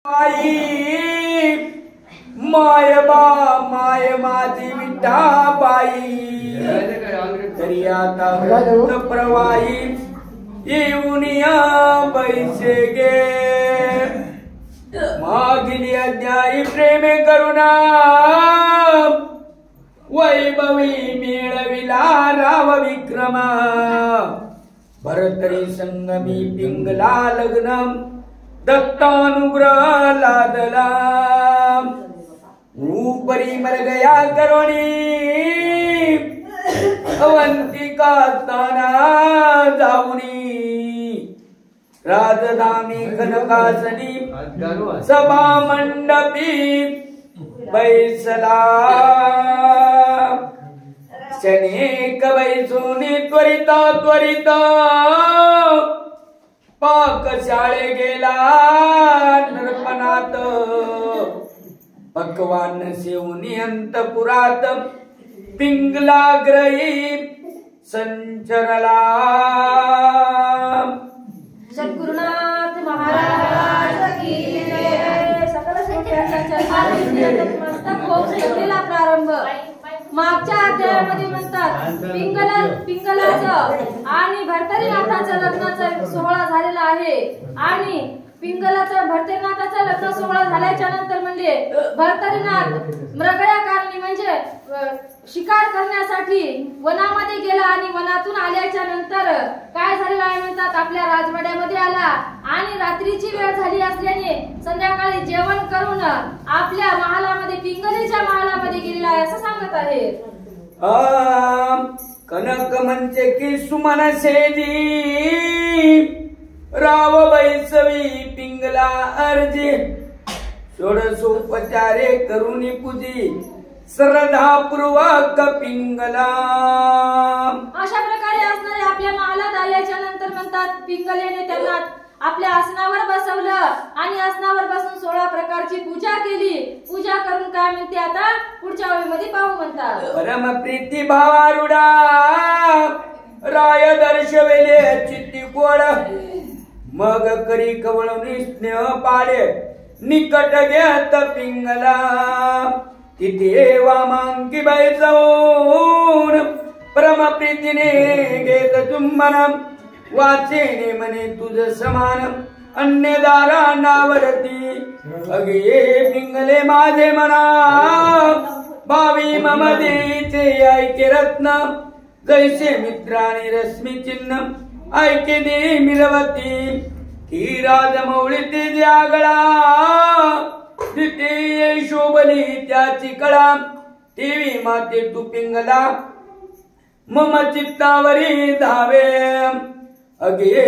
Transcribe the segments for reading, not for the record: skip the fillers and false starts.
आई मायबा माय माझी विठाबाई तरी आता वृत्त प्रवाही येऊन या पैसे गे मागिली अध्यायी प्रेमे करुणा वैभवी मिळविला राव विक्रम भरतरी संगमी पिंगला लग्न दत्तानुग्रह लादला ऊपरी मर गया करोणी अवंतिका ताना जाऊनी राजधानी कनकासनी सभा मंडपी बैसला क्षणिक बैसूनी त्वरित त्वरित पाकशाळे गेला नरपणात पक्वान सेवनी अंतपुरात पिंगला ग्रही संचरला सद्गुरुनाथ महाराज की जय। सकल संख्यांचा प्रारंभ मागच्या अध्यायामध्ये म्हणतात पिंगलाचं आणि भरतरीनाथाचं लग्नाचा सोहळा झालेला आहे आणि पिंगलाचा भरतरीनाथाचा लग्न सोहळा झाल्याच्या नंतर म्हणजे भरतरीनाथ मृगया कारणी म्हणजे शिकार करण्यासाठी वनामध्ये गेला आणि वनातून आल्याच्या नंतर काय झालेलं आहे म्हणतात आपल्या राजवाड्यामध्ये आला आणि रात्रीची वेळ झाली असल्याने संध्याकाळी जेवण करून आपल्या महालामध्ये पिंगलीच्या महालामध्ये गेलेला आहे असं सांगत आहे। कनक म्हणजे की सुमन सेजी राव बैसवी पिंगला अर्जी षोडशोपचारे करुणी पूजी श्रद्धापूर्वक पिंगला। अशा प्रकारे असणारे आपल्या महालात आल्याच्या नंतर म्हणतात पिंगलेने त्यांना आपल्या आसनावर बसवलं आणि आसनावर बसून 16 प्रकारची पूजा केली। पूजा करून काय म्हणते आता पुढच्या ओळीमध्ये पाहू म्हणतात। परम प्रीती भावारुडा राय दर्शवेले चित्ती कोड मग करी कवळून स्नेह पाडे निकट घेत पिंगला तिथे वामांकी बाई जाऊन परम प्रीतीने घेत चुंबन वाचेने म्हणे तुझ समान अन्यदारा नावरती अगे पिंगले माझे मना भावी मम देईचे ऐके रत्न जैसे मित्राने रश्मी चिन्ह ऐके दे मिरवती ती राजमौळी ती जागळा तिथे शोभली त्याची कळा टीवी माते तू पिंगला मम चित्तावरी धावे अगे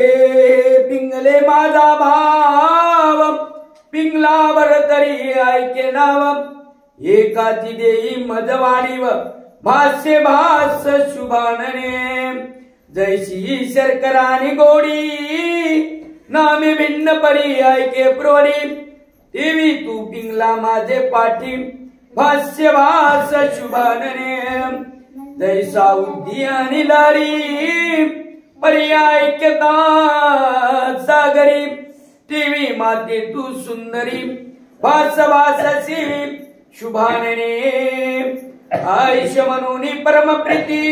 पिंगले माझा भाव पिंगला भरतरी ऐके नाव एकाची देई मजवाणीव भाष्य भास शुभानने जैशी शर्करानी गोडी नामे भिन्न परी ऐके प्रोडी देवी तू पिंगला माझे पाठी भाष्य भास शुभानने जैसा उद्यानी लारी पर्यायकता सागरी टीवी माते तू सुंदरी भास भाससी शुभानने आयुष मनोनी परम प्रीती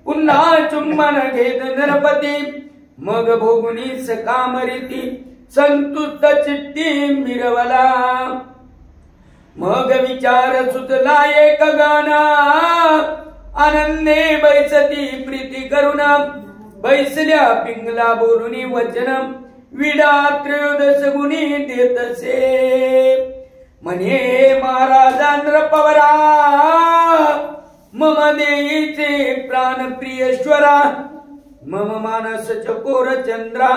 पुन्हा चुंबन घेत नरपती मग भोगुनी सकामरीती संतुष्ट चित्ती मिरवला मग विचार सुचला एक गाना आनंदे बैसती प्रीती करुणा बैसल्या पिंगला बोलुनी वचन विडा त्रयोदश गुणी देतसे म्हणे महाराजा नृपवरा मम देईचे प्राण प्रियेश्वरा मम मानस चकोर चंद्रा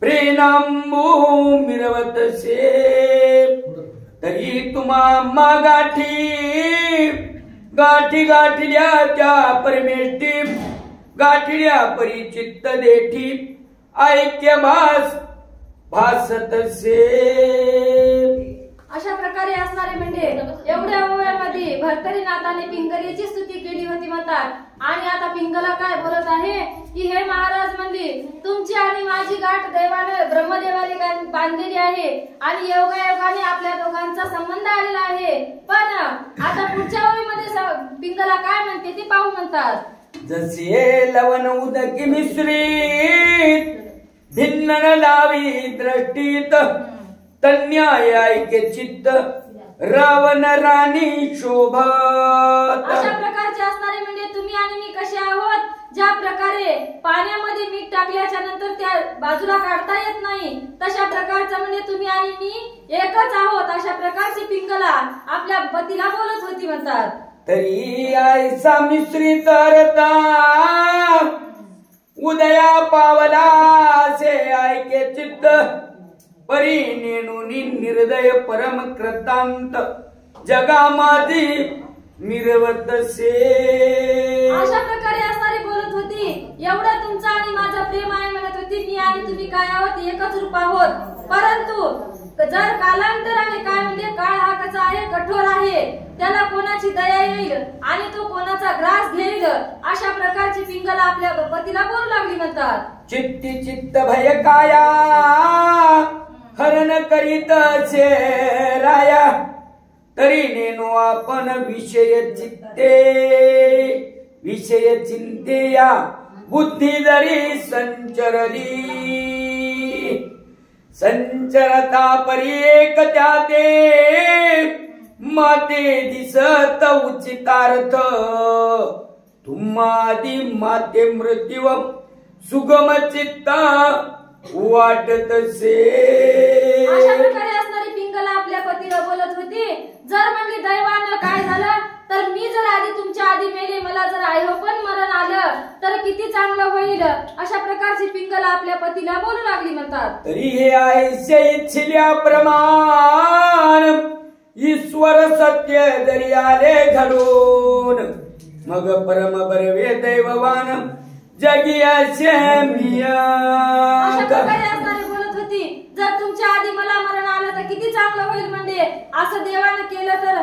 प्रेनांबू मिरवतसे तरी तुम्हा गाठी गाठी गाठल्या त्या परमेष्टी गाठल्या परिचित्त देठी ऐक्य भास भासतसे। अशा प्रकारे असणारे म्हणजे एवढ्या ओव्यामध्ये भर्तरीनाथाने पिंगलेची स्तुती केली होती म्हणतात. आणि आता पिंगला काय बोलत आहे की हे महाराज म्हणजे तुमची आणि माझी गाठ देवाने ब्रह्मदेवाने बांधलेली आहे आणि योगायोगाने आपल्या दोघांचा संबंध आलेला आहे. पण आता पुढच्या ओळीमध्ये पिंगला काय म्हणते ती पाहू म्हणतात. जसे लवण उदकी मिश्रित भिन्न न लावी दृष्टीत तन्याय ऐके चित्त रावण राणी शोभा. अशा प्रकारचे असणारे म्हणजे तुम्ही आणि मी कसे आहोत, ज्या प्रकारे पाण्यामध्ये मीठ टाकल्याच्या नंतर त्या बाजूला काढता येत नाही तशा प्रकारचं म्हणजे तुम्ही आणि मी एकच आहोत. अशा प्रकारची पिंगला आपल्या पतीला बोलत होती म्हणतात. तरी ऐसा मिश्रित रता उदया पावला से ऐके चित्त परी नेनुनी निर्दय परम कृतांत जगामादी मिरवतसे. अशा प्रकारे असणारी बोलत होती. एवढं तुमचं आणि माझं प्रेम आहे म्हणत होती. मी आणि तुम्ही काय आहोत, एकच रूप आहोत. परंतु जर कालांतराने काय म्हणजे काळ हा कसा आहे, कठोर आहे, त्याला कोणाची दया येईल आणि तो कोणाचा ग्रास घेईल. अशा प्रकारची पिंगला आपल्या पतीला बोलू लागली म्हणतात. चित्ती चित्त भय काया हरण करीत राया तरी नेनो आपण विषय चिंतेया बुद्धी जरी संचरली संचरता परी एक त्याते माते दिसत उचितार्थ तुम्हादी माते मृत्यू सुगम चित्त वाटतसे. अशा प्रकारे असणारी पिंगला आपल्या पतीला बोलत होती. जर म्हणजे दैवानं काय झालं तर मी जर आधी तुमच्या आधी मेले, मला जर आयहोपण मरण आलं तर किती चांगलं होईल. अशा प्रकारची पिंगला आपल्या पतीला बोलू लागली म्हणतात. तरी हे ऐसे इच्छिल्या प्रमाण ईश्वर सत्य जरी आले घडून मग परम बरवे दैववान जगी असे अशा प्रकारे असणारी बोलत होती. जर तुमच्या आधी मला मरण आलं तर किती चांगलं होईल, म्हणजे असं देवानं केलं तर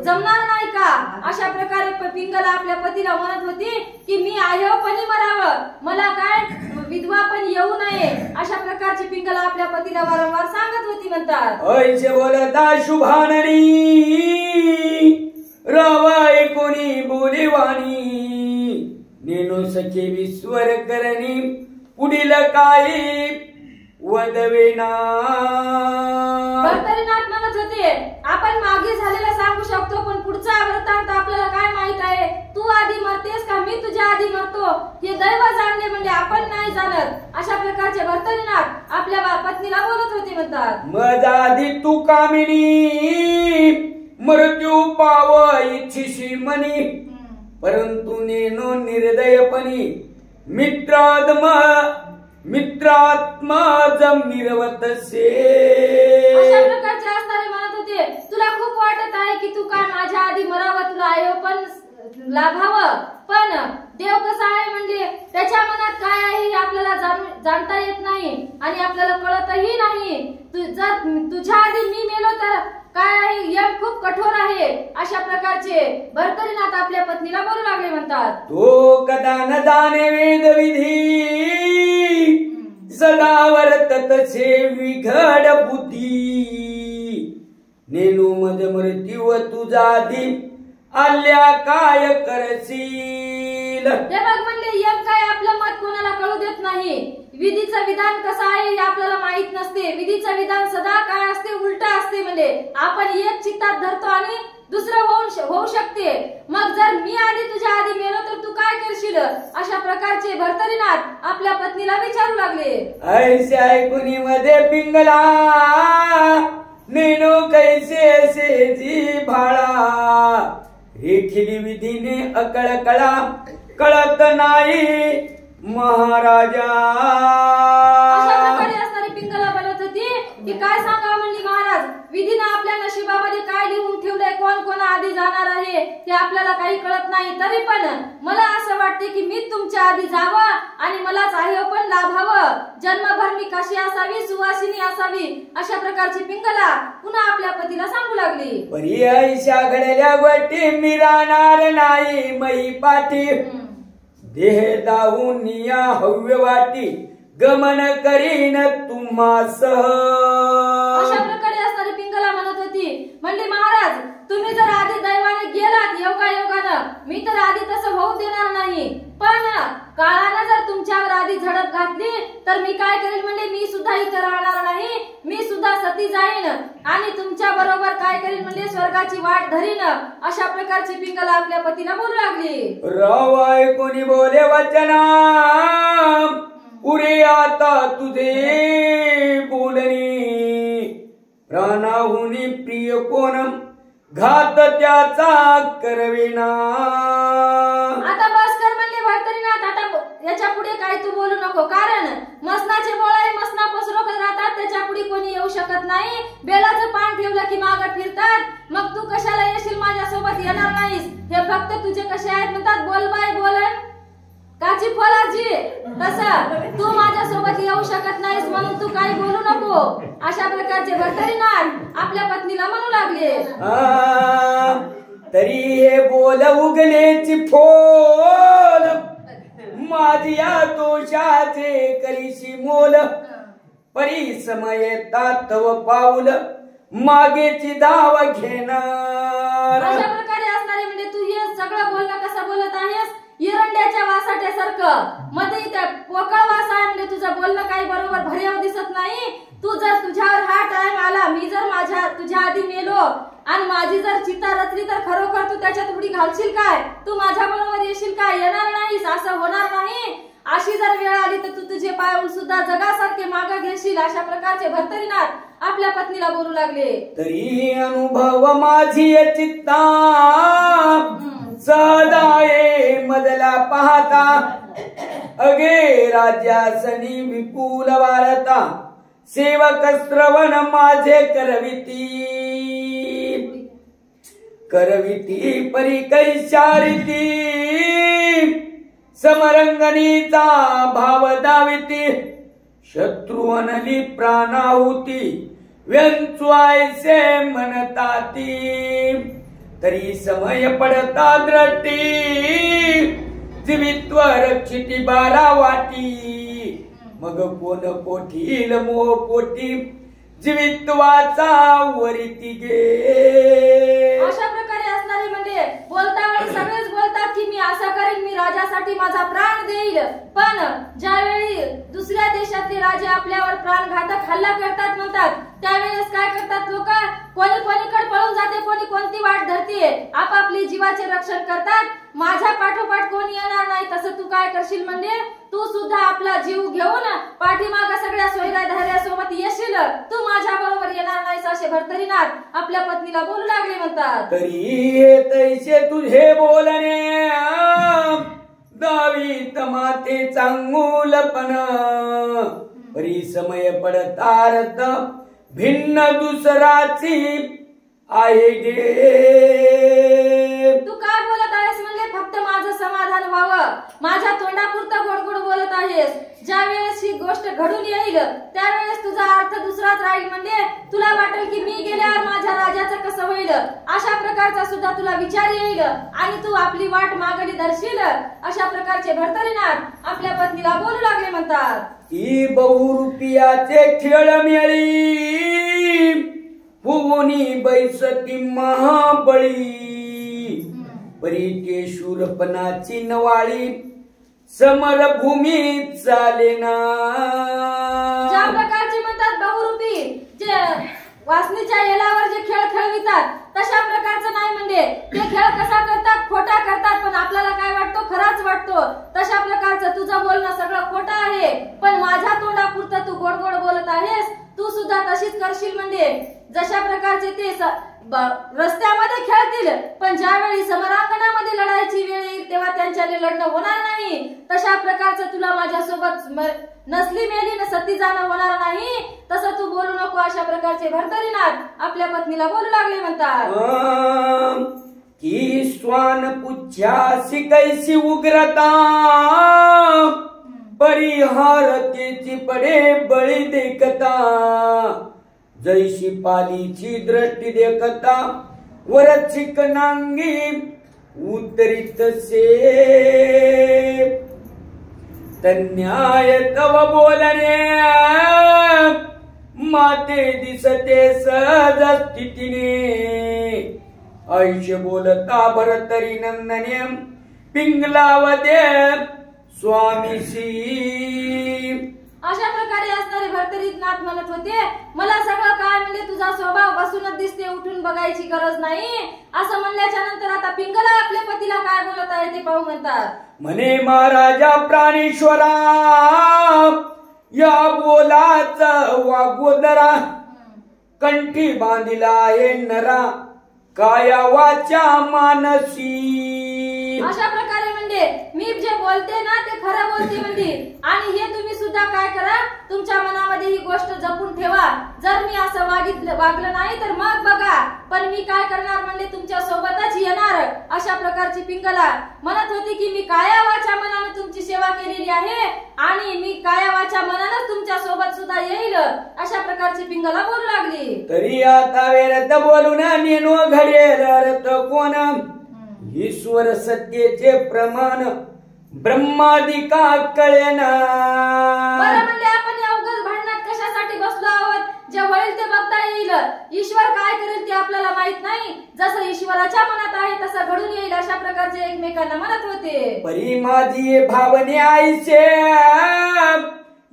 जमणार नाही का. अशा प्रकारे पिंगला आपल्या पतीला म्हणत होती की मी आयोपणी मरावं, मला काय विधवा पण येऊ नये. अशा प्रकारची पिंगला आपल्या पतीला वारंवार सांगत होती म्हणतात. ऐसे बोलता शुभाननी रवाय कोणी बोलीवाणी नेनो सखे विश्वर करणी पुढील काही वदवेना. भर्तरीनाथ म्हणत होते आपण मागे झालेला सांगू शकतो पण पुढचा वृत्तांत आपल्याला काय माहित आहे. तू आधी मरतेस का मी तुझ्या आधी मरतो हे दैव जाणले म्हणजे आपण नाही जाणत. अशा प्रकारचे भर्तरीनाथ आपल्या पत्नीला बोलत होते म्हणतात. मज आधी तू कामिनी मृत्यू पाव इच्छिशी मनी परंतु नेनो निर्दयपणी मित्रात्मा जम निरवतसे. अशा प्रकारचे असणारे म्हणत होते तुला खूप वाटत आहे की तू काय माझ्या आधी मरावं, तुला आयोपण लाभावं, पण देव कसा आहे म्हणजे त्याच्या मनात काय आहे हे आपल्याला जाणता येत नाही आणि आपल्याला कळतही नाही. जर तुझ्या आधी मी मेलो तर काय आहे, यम खूप कठोर आहे. अशा प्रकारचे भर्तरीनाथ आपल्या पत्नीला बोलू लागले म्हणतात. तो कदा न जाणे वेद विधी सदा वर्ततसे विघड बुद्धी नेनो मज मृत्यू तुझाधी आल्या काय करशील. हे बघ म्हणले यम काय आपलं मत कोणाला कळू देत नाही. विधीचं विधान कसं आहे हे आपल्याला माहित नसते. विधीचं विधान सदा काय असते, उलट असते. म्हणजे आपण एक चित्तात धरतो आणि दुसरं होऊ शकते. मग जर मी आधी तुझ्या आधी मेलो तर तू काय करशील. अशा प्रकारचे भर्तरीनाथ आपल्या पत्नीला विचारू लागले. ऐसे ऐकुनी मध्ये पिंगला नेनो कैसे असे जी भाळा रेखिली विधीने अकळ कळा कळत नाही महाराजा. अशा प्रकारे असणारी पिंगला बोलत होती की काय सांगा म्हणली महाराज विधीने आपल्या नशिबामध्ये काय लिहून ठेवलंय, कोण कोण आधी जाणार आहे ते आपल्याला काही कळत नाही. तरी पण मला असं वाटते की मी तुमच्या आधी जावं आणि मलाच आहे पण लाभावं. जन्मभर मी कशी असावी, सुवासिनी असावी, अशा प्रकारची पिंगला पुन्हा आपल्या पतीला सांगू लागली. पर्यायशा घडल्या गोष्टी मी राहणार नाही मई पाठी, देह दाहून या हव्य वाटी गमन करीन तुम्हासह. अशा प्रकारे असणारी पिंगला म्हणत होती. म्हणली महाराज तुम्ही जर आधी दैवाने गेलात योगायोगानं, मी तर आधी तसं होऊ देणार नाही. पण काळानं जर तुमच्यावर आधी झडप घातली तर मी काय करेल म्हणजे मी सुद्धा इथं राहणार नाही, मी सुद्धा सती जाईन आणि तुमच्या बरोबर काय करेल म्हणजे स्वर्गाची वाट धरीन. अशा प्रकारची पिंगला आपल्या पतीला बोलू लागली. रावाय कोणी बोले वचना पुरे आता तुझे बोलणी, प्राणाहुनी प्रिय कोण घात त्याचा करविना. आता बस कर म्हणले भरतरीनाथ, आता याच्या पुढे काही तू बोलू नको, कारण मसनाचे बोळाही मसना पसरत राहतात, त्याच्या पुढे कोणी येऊ शकत नाही. बेलाचं पान ठेवलं की मागं फिरतात, मग तू कशाला येशील, माझ्या सोबत येणार नाहीस. हे भक्त तुझे कसे आहेत म्हणतात, बोल बाय बोलन काची फलाची, तसं तू माझ्या सोबत येऊ शकत नाहीस म्हणून तू काही बोलू नको. अशा प्रकारचे भरतरीनाथ आपल्या पत्नीला म्हणू लागले. तरी हे बोल उगलेची फोल, माझी या दोषाचे करीशी मोल, परी समय तातव पाऊल मागेची दाव घेणार. अशा प्रकारे असणारे म्हणजे तू हे सगळं बोलणं कसं बोलत आहेस, एरंड्याच्या वासाट्यासारखं. मध्ये त्या पोकळ वास आहे म्हणजे तुझं बोलणं काही बरोबर भरेव दिसत नाही. तू जर तुझ्यावर हा टाइम आला, मी जर तुझ्या आधी मेलो आणि माझी जर चिता रचली तर खरोखर तू त्याच्यात उडी घालशील काय, तू माझ्या बरोबर येशील काय, येणार नाहीस, असं होणार नाही. अशी जर वेळ आली तर तू तुझे पाय सुद्धा जगासारखे मागे घेशील. अशा प्रकारचे भरतरीनाथ आपल्या पत्नीला बोलू लागले. तरी अनुभव माझी चित्ता सदाये मदला पाहता, अगे राज्यासनी विपुल वारता, सेवक श्रवण माझे करविती परी कैशारिती, समरंगणीचा भाव दाविती, शत्रु अनली प्राणाहुती व्यंचवायसे म्हणताती. तरी समय पडता दृष्टी, जीवित्व रक्षिती बारा वाटी, मग कोण कोठील मोह पोटी जीवित्वाचा वरिती गे. अशा प्रकारे असणारे म्हणजे बोलता वेळी सगळेच बोलतात की मी असं करेन, मी राजासाठी माझा प्राण देईल. पण ज्यावेळी दुसऱ्या देशातले राजे आपल्यावर प्राणघातक हल्ला करतात म्हणतात, त्यावेळेस काय करतात लोक, कोणी कोणीकडे पळून जाते, कोणी कोणती वाट धरते, आपापली जीवाचे रक्षण करतात. माझ्या पाठोपाठ कोणी येणार नाही, तसं तू काय करशील म्हणजे तू सुद्धा आपला जीव घेऊन पाठीमाग सगळ्या सोयऱ्या सोबत येशील, तू माझ्या बरोबर येणार नाहीस. असे भरतरीनाथ आपल्या पत्नीला बोलू लागले म्हणतात. तरी हे तैसे तुझे बोलणे दावीत माते चांगुलपण, परी समय पडतारत भिन्न दुसराची आहे गे. तू काय बोलत आहेस म्हणजे फक्त माझं समाधान व्हावं, माझ्या तोंडापुरतं गोड गोड बोलत आहेस. ज्या वेळेस ही गोष्ट घडून येईल त्यावेळेस तुझा अर्थ दुसराच राहील. म्हणजे तुला वाटेल की मी गेल्यावर माझ्या राजाचं कसं होईल, अशा प्रकारचा सुद्धा तुला विचार येईल आणि तू आपली वाट मागणी धरशील. अशा प्रकारचे भरतरीनाथ आपल्या पत्नीला बोलू लागले म्हणतात. ही बहुरूपियाचे खेळ मिळी, भुवनी बैसती महाबळी, परी ते शूरपणाची नवाळी समरभूमी चालेना. ज्या प्रकारचे म्हणतात बहुरूपी जे वासनीच्या येलावर जे खेळ खेळवितात तशा प्रकारचं नाही. म्हणजे ते खेळ कसा करतात, खोटा करतात, पण आपल्याला काय वाटतो, खराच वाटतो. तशा प्रकारचं तुझं बोलणं सगळं खोटं आहे, पण माझ्या तोंडापुरतं तू गोड गोड बोलत आहेस. तू सुद्धा तशीच करशील. म्हणजे जशा प्रकारचे ते रस्त्यामध्ये खेळतील, पण ज्यावेळी समरांगणामध्ये लढायची वेळ येईल तेव्हा त्यांच्याने लढणं होणार नाही. तशा प्रकारचं तुला माझ्यासोबत नसली मेली न सती जाणं होणार नाही, तसं तू बोलू नको. अशा प्रकारचे भर्तरीनाथ आपल्या पत्नीला बोलू लागले म्हणतात की स्वान पुच्छासी कैसी उग्रता, परिहारतेची पडे बळी देखता, जैशी पालीची दृष्टी देखता, वर चिकनांगी उतरित से, तन्याय तव बोलणे माते दिसते सहज स्थितीने, आयुष्य बोलता भरतरी नंदने पिंगलावते स्वामीशी. अशा प्रकारे असणारे भर्तरीनाथ म्हणत होते, मला सगळं काय म्हणजे तुझा स्वभाव बसूनच दिसते, उठून बघायची गरज नाही. असं म्हणल्याच्या नंतर आता पिंगला आपल्या पतीला काय बोलत आहे ते पाहू म्हणतात. म्हणे महाराजा प्राणेश्वरा, या बोलाचा वागोदरा, कंठी बांधिला आहे नरा, काया वाचा मानसी. अशा प्रकारे म्हणजे मी जे बोलते ना ते खरं बोलते म्हणजे, आणि हे तुम्ही सुद्धा काय करा, तुमच्या मनामध्ये ही गोष्ट जपून ठेवा. जर मी असं वागलं नाही तर मग बघा, पण मी काय करणार म्हणजे तुमच्या सोबतच येणार. अशा प्रकारची पिंगला म्हणत होती की मी काया वाचा मनाने तुमची सेवा केलेली आहे, आणि मी काया वाचा मनाने तुमच्या सोबत सुद्धा येईल. अशा प्रकारची पिंगला बोलू लागली. तरी आता वेळत बोलून नेनो घडेल अर्थ कोण, ईश्वर सत्तेचे प्रमाण ब्रह्मादिका कळेना. बरं म्हणले आपण या उगाच भांडणात कशासाठी बसलो आहोत, जे होईल ते बघता येईल. ईश्वर काय करेल ते आपल्याला माहित नाही, जसं ईश्वराच्या मनात आहे तसं घडून येईल. अशा प्रकारचे एकमेकांना म्हणत होते. परी माझी भावने आईचे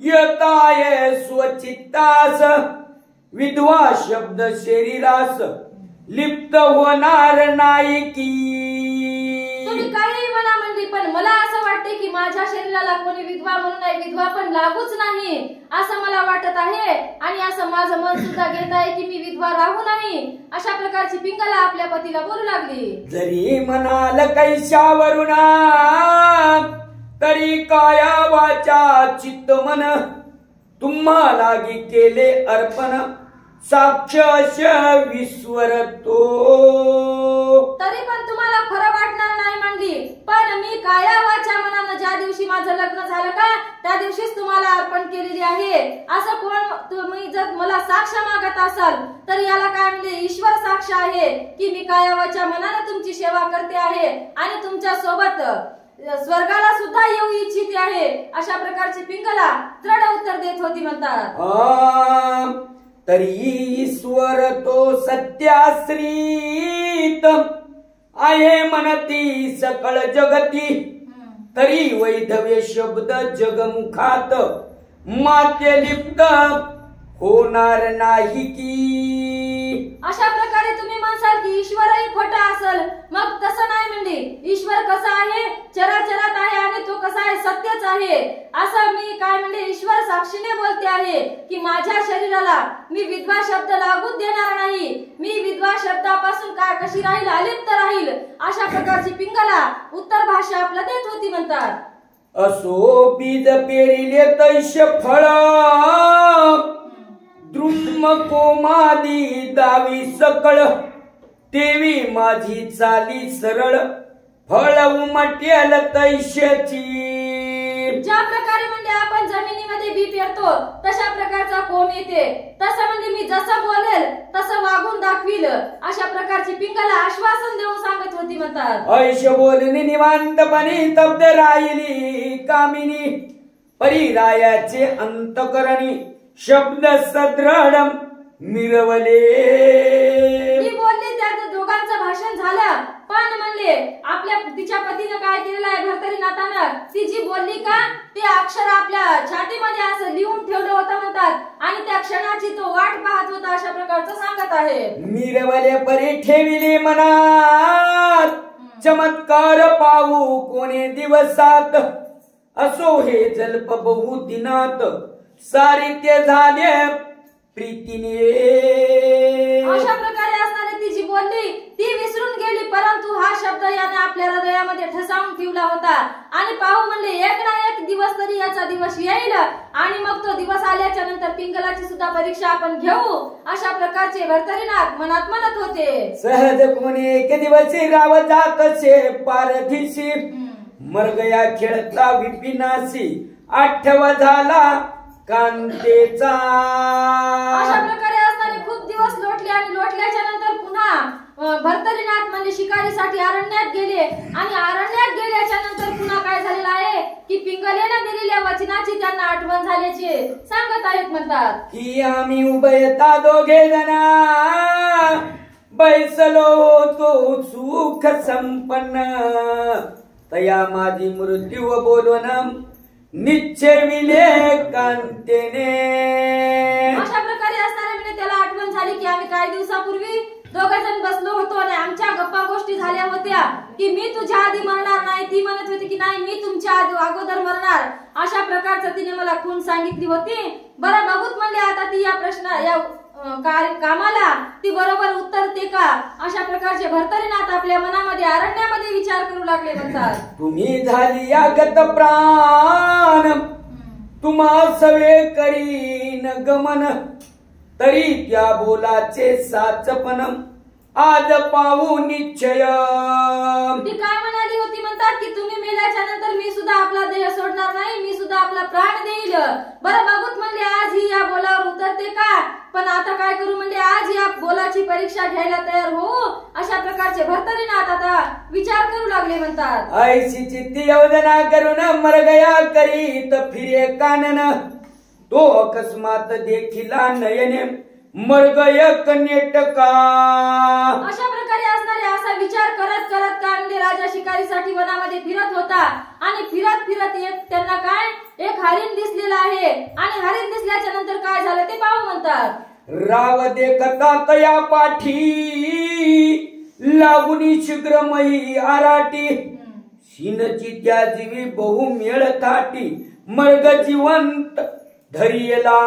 येताय स्वचित्तास, विधवा शब्द शरीरास लिप्त होणार नाही की. तुम्ही काही म्हणा म्हणली, पण मला असं वाटते की माझ्या शरीराला कोणी विधवा म्हणून नाही, विधवा पण लागूच नाही असं मला वाटत आहे, आणि असं माझं मन सुद्धा घेत आहे की मी विधवा राहू नाही. अशा प्रकारची पिंगला आपल्या पतीला बोलू लागली. जरी म्हणाल कैशावरून तरी काया वाचा चित्त मन, तुम्हा लागी केले अर्पण, साक्ष विश्वर तो. तरी पण तुम्हाला खरं वाटणार नाही म्हणली, पण मी काया वाचा मनानं ज्या दिवशी माझं लग्न झालं का त्या दिवशीच तुम्हाला अर्पण केलेली आहे. असं कोण तुम्ही जर मला साक्ष मागत असाल तर याला काय म्हणजे ईश्वर साक्ष आहे की मी काया वाचा मनानं तुमची सेवा करते आहे, आणि तुमच्या सोबत स्वर्गाला सुद्धा येऊ इच्छिते आहे. अशा प्रकारची पिंगला दृढ उत्तर देत होती म्हणतात. तरी ईश्वर तो सत्याश्रित आहे म्हणती सकळ जगती, तरी वैधव्य शब्द जगमुखात माते लिप्त होणार नाही की. अशा प्रकारे तुम्ही म्हणसाल की ईश्वरही खोटा असेल, मग तसं नाही म्हणजे ईश्वर कसा आहे, चराचरात आहे, आणि तो कसा आहे, सत्यच आहे. असं मी काय म्हणजे ईश्वर साक्षीने बोलते आहे की माझ्या शरीराला मी विधवा शब्द लागूच देणार नाही, मी विधवा शब्दापासून काय कशी राहील, अलिप्त राहील. अशा प्रकारची पिंगला उत्तर भाषा आपल्याला देत होती म्हणतात. असो बीज पेरिले तैश फळ, द्रुम कोमादी दावी सकळ, तेवी माझी चाली सरळ, फळ उमटेल तैशाची. ज्या प्रकारे म्हणजे आपण जमिनीमध्ये बी पेरतो तशा प्रकारचा कोंब येते, तसं म्हणजे मी जसं बोलेल तसं वागून दाखवील. अशा प्रकारची पिंगला आश्वासन देऊन सांगत होती म्हणतात. ऐश बोलणी निवांतपणे तब्द राहिली कामिनी, परिरायाचे अंतकरणी शब्द सदृढ मिरवले. मी बोलले त्या दोघांचं भाषण झालं, पण म्हणले आपल्या तिच्या पतीनं काय केलेलं आहे भर्तरीनाथानं, ती जी बोलली का ते अक्षर आपल्या छातीमध्ये असं लिहून ठेवलं होतं म्हणतात, आणि त्या क्षणाची तो वाट पाहत होता. अशा प्रकारचं सांगत आहे. मिरवले परी ठेविले मनात, चमत्कार पाहू कोणे दिवसात, असो हे जल्प बहु दिनात, सारित्य झाले प्रीतीने. आपल्या हृदयामध्ये ठसावून ठेवला होता आणि पाहू म्हणले एक ना एक दिवस तरी याचा दिवस येईल आणि मग तो दिवस आल्याच्या नंतर पिंगलाची सुद्धा परीक्षा आपण घेऊ अशा प्रकारचे भर्तरीनाथ मनात म्हणत होते. सहज कोणी एक दिवशी राव जात से पारधीशी मरगया खेळता विपिनाशी आठवा झाला कांतेचा. अशा प्रकारे असणारे खूप दिवस लोटले आणि लोटल्याच्या नंतर पुन्हा भर्तरीनाथ म्हणजे शिकारीसाठी अरण्यात गेले आणि अरण्यात गेल्याच्या नंतर पुन्हा काय झालेलं आहे की पिंगलेने दिलेल्या वचनाची त्यांना आठवण झाल्याचे सांगत आहेत. म्हणतात की आम्ही उभयता दोघे जण बैसलो होतो सुख संपन्न तया माझी मृत्यू बोलून निश्चयविले कांतेने. अशा प्रकारे असणारे म्हणजे त्याला आठवण झाली की आम्ही काही दिवसापूर्वी दोघे जण बसलो होतो आणि आमच्या गप्पा गोष्टी झाल्या होत्या की मी तुझ्या आधी मरणार नाही. ती म्हणत होती की नाही मी तुमच्या अगोदर मरणार. अशा प्रकारचं तिने मला खून सांगितली होती. बरं बघूत म्हणले आता ती या प्रश्न या कामाला ती बरोबर उत्तरते का. अशा प्रकारचे भर्तरीनाथ आपल्या मनामध्ये अरण्यामध्ये विचार करू लागले. म्हणतात तुम्ही झाली आगत प्राण तुम्हा सवे करीन गमन तरी त्या बोलाचे साचपण आज पाहू निश्चय. ती काय म्हणाली होती म्हणतात की तुम्ही मेल्याच्या नंतर मी सुद्धा आपला देह सोडणार नाही. मी सुद्धा आपला प्राण देईल. बरं बघूत म्हणले आज ही या बोलावर उतरते का. पण आता काय करू म्हणले आज या बोलाची परीक्षा घ्यायला तयार हो. अशा प्रकारचे भर्तरीनाथ आता विचार करू लागले. म्हणतात ऐशी चित्ती योजना करून मरगया करीत फिरे कानन तो अकस्मात देखिला नयने मरगय कनेटका. अशा प्रकारे असणारे असा विचार करत करत कानडे राजा शिकारीसाठी वनामध्ये फिरत होता आणि फिरत फिरत एक त्यांना काय एक हरिण दिसलेला आहे आणि हरिण दिसल्याच्या नंतर काय झालं ते पाहू. म्हणतात राव देखता तया पाठी लागुनी शीघ्रमयी आराटी शिनची त्या जीवी बहु मेळ थाटी मर्ग जिवंत धरियला.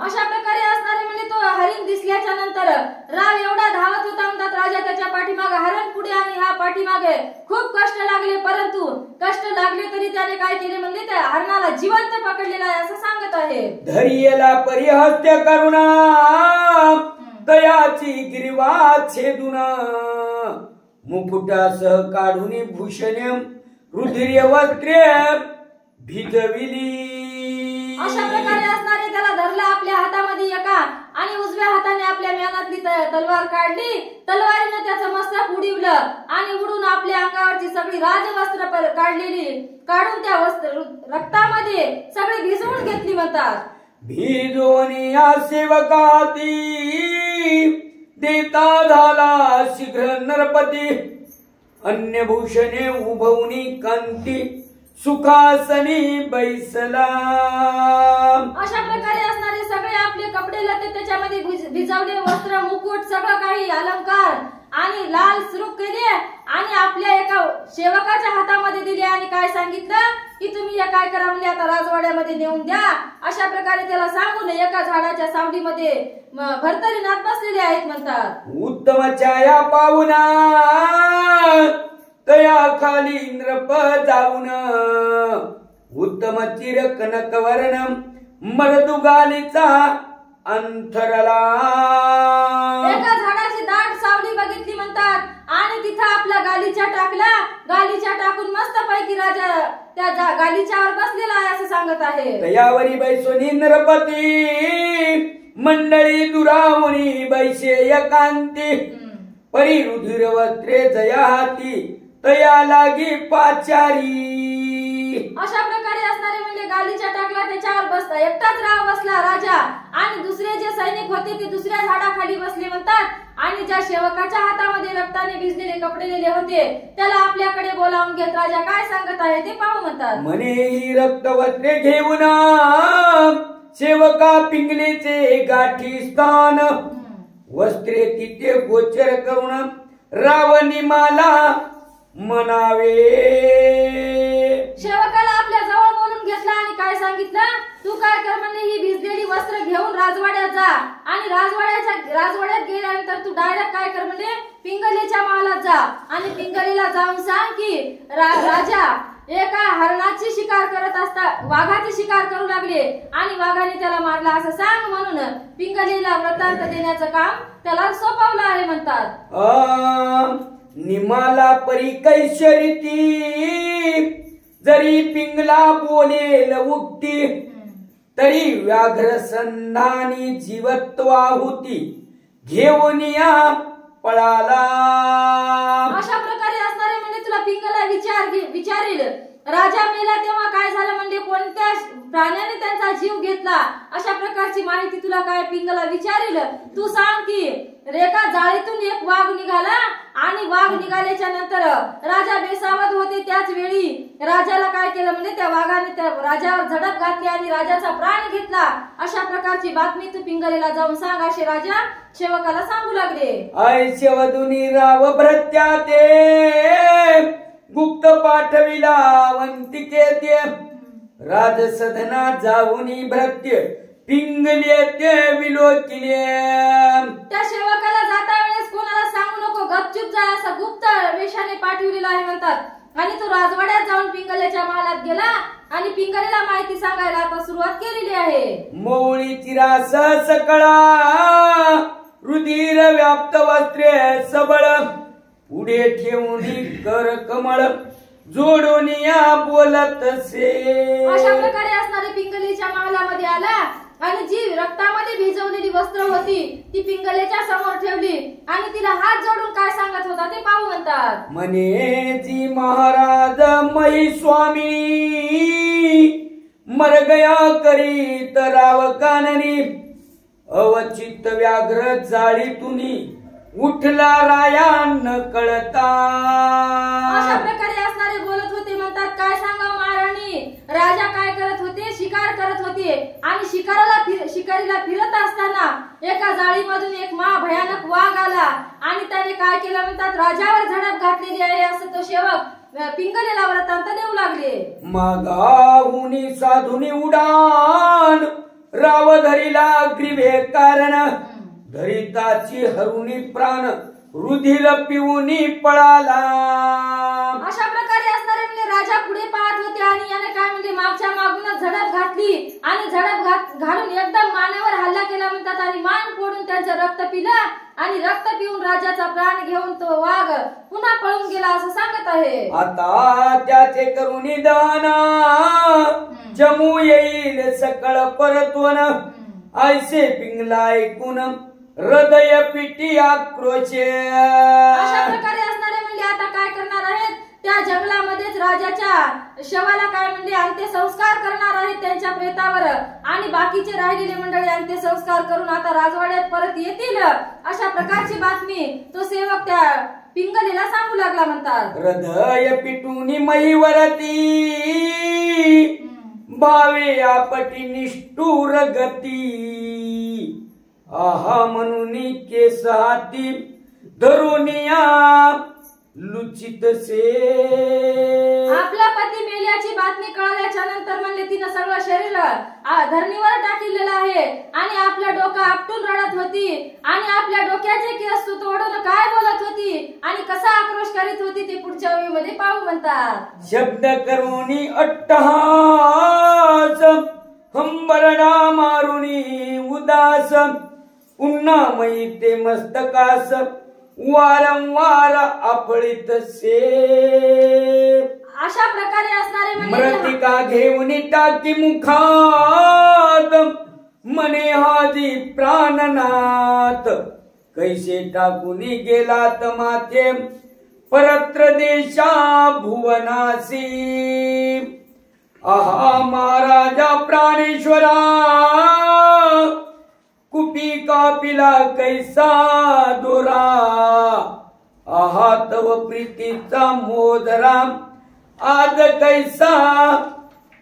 अशा प्रकारे असणारे म्हणजे तो हरिण दिसल्याच्या नंतर राव एवढा धावत होता. म्हणतात राजा त्याच्या पाठीमागे हरण पुढे आणि हा पाठीमागे खूप कष्ट लागले परंतु कष्ट लागले तरी त्याने काय केले म्हणजे त्या हरणाला जिवंत पकडलेला आहे असं सांगत आहे. धरियला परिहत्य करुणा दयाची गिरिवा छेदून मुकुटासह काढून भूषणे रुधिर्य वस्त्रे भिजविली. अशा प्रकारे असणारे त्याला धरला आपल्या हातामध्ये एका आणि उजव्या हाताने आपल्या म्यानातली तलवार काढली. तलवारीने त्याचं मस्तक उडवलं आणि उडून आपल्या अंगावरची सगळी राजवस्त्र काढलेली काढून त्या रक्तामध्ये सगळी भिजवून घेतली. म्हणतात भिजवून या सेवकाती देता झाला शीघ्र नरपती अन्य भूषणे उभवणी कांती सुखासनी बैसला. अशा प्रकारे असणारे सगळे आपले कपडे लते त्याच्यामध्ये भिजवले वस्त्र मुकुट सगळं काही अलंकार आणि लाल सुरूक केले आणि आपल्या एका सेवकाच्या हातामध्ये दिले आणि काय सांगितलं की तुम्ही या काय करा म्हणजे आता राजवाड्यामध्ये नेऊन द्या. अशा प्रकारे त्याला सांगून एका झाडाच्या सावलीमध्ये भर्तरीनाथ बसलेले आहेत. म्हणतात उत्तम छाया पाहुणा तया खाली नृप जाऊन उत्तम चिर कनकवर्ण मृदुगालीचा अंतरला. एका झाडाची दाट सावली बघितली. म्हणतात आणि तिथं आपला गालीचा टाकला. गालीचा टाकून मस्त पैकी राजा त्या गालीच्यावर बसलेला आहे असं सांगत आहे. तयावरी बैसोनी नरपती मंडळी दुरावणी बैसे एकांती परी रुधिर वस्त्रे जया हाती तया लागी पाचारी. अशा प्रकारे असणारे म्हणजे गालीच्या टाकला त्याच्यावर बसला एकटाच राव बसला राजा आणि दुसरे जे सैनिक होते ते दुसऱ्या झाडाखाली बसले. म्हणतात आणि ज्या सेवकाच्या हातामध्ये रक्ताने भिजलेले कपडे दिले होते त्याला आपल्याकडे बोलावून घेत राजा काय सांगत आहे ते पाहू. म्हणतात म्हणे ही रक्त वस्त्रे घेऊन सेवका पिंगलेचे गाठी स्थान वस्त्रे तिथे गोचर करून रावणी मला म्हणावे. सेवकाला आपल्या जवळ बोलून घेतला आणि काय सांगितलं तू काय कर म्हणले ही भिजलेली वस्त्र घेऊन राजवाड्यात जा आणि राजवाड्यात गेल्यानंतर तू डायरेक्ट काय कर म्हणले पिंगलीच्या महालात जा आणि पिंगलीला जाऊन सांग की राजा एका हरणाची शिकार करत असता वाघाची शिकार करू लागले आणि वाघाने त्याला मारला असं सांग म्हणून पिंगलीला वृत्तांत देण्याचं काम त्याला सोपवलं आहे म्हणतात. निमाला परी कैशरिती जरी पिंगला बोलेल उक्ती तरी व्याघ्र संधानी जीवत्वाहुती घेऊन या पळाला. अशा प्रकारे असणारे म्हणजे तुला पिंगला विचारेल राजा मेला तेव्हा काय झालं म्हणजे कोणत्या प्राण्याने त्यांचा जीव घेतला अशा प्रकारची माहिती तुला काय पिंगला विचारेल. तू सांग की रेखा जाळीतून एक वाघ निघाला आणि वाघ निघाल्याच्या नंतर राजा बेसावध होते त्याच वेळी राजाला काय केलं म्हणजे त्या वाघाने त्या राजावर झडप घातली आणि राजाचा प्राण घेतला अशा प्रकारची बातमी तू पिंगलेला जाऊन सांग असे राजा सेवकाला सांगू लागले. ऐसे वधुनी राव भृत्या ते गुप्त पाठविला वंतिके ते राजसदना जाऊनी भृत्य पिंगले ते विलोकिले. त्या सेवकाला जाता वेळेस कोणाला सांगू नको गपचूप जा असं गुप्त वेशाने पाठविलेलं आहे म्हणतात आणि तो राजवाड्यात जाऊन पिंगल्याच्या महालात गेला आणि पिंगलेला माहिती सांगायला आता सुरुवात केलेली आहे. मौळीची रास सकळा रुधिर व्याप्त वस्त्रे सबळ पुढे ठेवून कर कमळ जोडून या बोलत से. अशा प्रकारे असणारे पिंगलीच्या महालामध्ये आला आणि जी रक्तामध्ये भिजवलेली वस्त्र होती ती पिंगलेच्या समोर ठेवली आणि तिला हात जोडून काय सांगत होता ते पाहू म्हणतात. म्हणे जी महाराज मही स्वामी मर गया करीत राव काननी अवचित व्याघ्र जाळीतुनी उठला राया न कळता. अशा प्रकारे असणारे बोलत होते म्हणतात काय सांगा महाराणी राजा काय करत होते शिकार करत होते आणि शिकारीला फिरत असताना एका जाळीमधून एक भयानक वाघ आला आणि त्याने काय केलं म्हणतात राजावर झडप घातलेली आहे असं तो सेवक पिंगलेला वृत्तांत देऊ लागले. मागाहुनी साधुनी उडान राव धरिला ग्रीवे कारण धरिताची हरुणी प्राण रुधिर पिऊनी पळाला. अशा प्रकारे असणारे म्हणजे राजा पुढे पाहत होते आणि याने काय म्हणजे मागच्या मागूनच झडप घातली आणि झडप घालून एकदम मानेवर हल्ला केला म्हणतात आणि मान फोडून त्यांचं रक्त पिलं आणि रक्त पिऊन राजाचा प्राण घेऊन तो वाघ पुन्हा पळून गेला असं सांगत आहे. आता त्याचे करुणी दाना जमू येईल सकळ परतवन ऐसे पिंगला ऐकून हृदय पिटी आक्रोशे. अशा प्रकारे असणारे म्हणजे आता काय करणार आहेत त्या जंगलामध्येच राजाच्या शवाला काय म्हणजे अंत्यसंस्कार करणार आहेत त्यांच्या प्रेतावर आणि बाकीचे राहिलेले मंडळी अंत्यसंस्कार करून आता राजवाड्यात परत येतील अशा प्रकारची बातमी तो सेवक त्या पिंगलीला सांगू लागला म्हणतात. हृदय पिटूनी महीवरती भावे आपटी निष्ठुर गती आहा म्हणून केस हाती धरुनिया लुचित से. आपला पती मेल्याची बातमी कळल्याच्या नंतर म्हणले तिनं सगळं शरीर धरणीवर टाकलेलं आहे आणि आपलं डोकं आपटून रडत होती आणि आपल्या डोक्याचे केस तोडून काय बोलत होती आणि कसा आक्रोश करीत होती ते पुढच्या वेळीमध्ये पाहू म्हणतात. शब्द करुणी अट्टहास हंबरडा मारुनी उदास उन्नामयी ते मस्तकास वारंवार आपळीत से. अशा प्रकारे असणारे मृतिका घेऊन टाकी मुखात मने हाजी प्राणनाथ कैसे टाकूनी गेलात माथे परत्र देशा भुवनासी. आहा महाराजा प्राणेश्वरा कुपी कापिला कैसा दोरा आहा तव प्रीतीचा मोदरा आज कैसा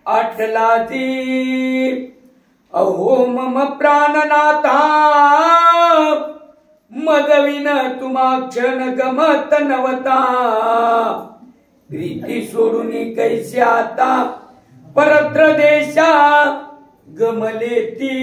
आटला जी. अहो मम प्राणनाथा मदविन तुम्हा क्षण गमत नवता प्रीती सोडून कैसे आता परत्र देशा गमले ती.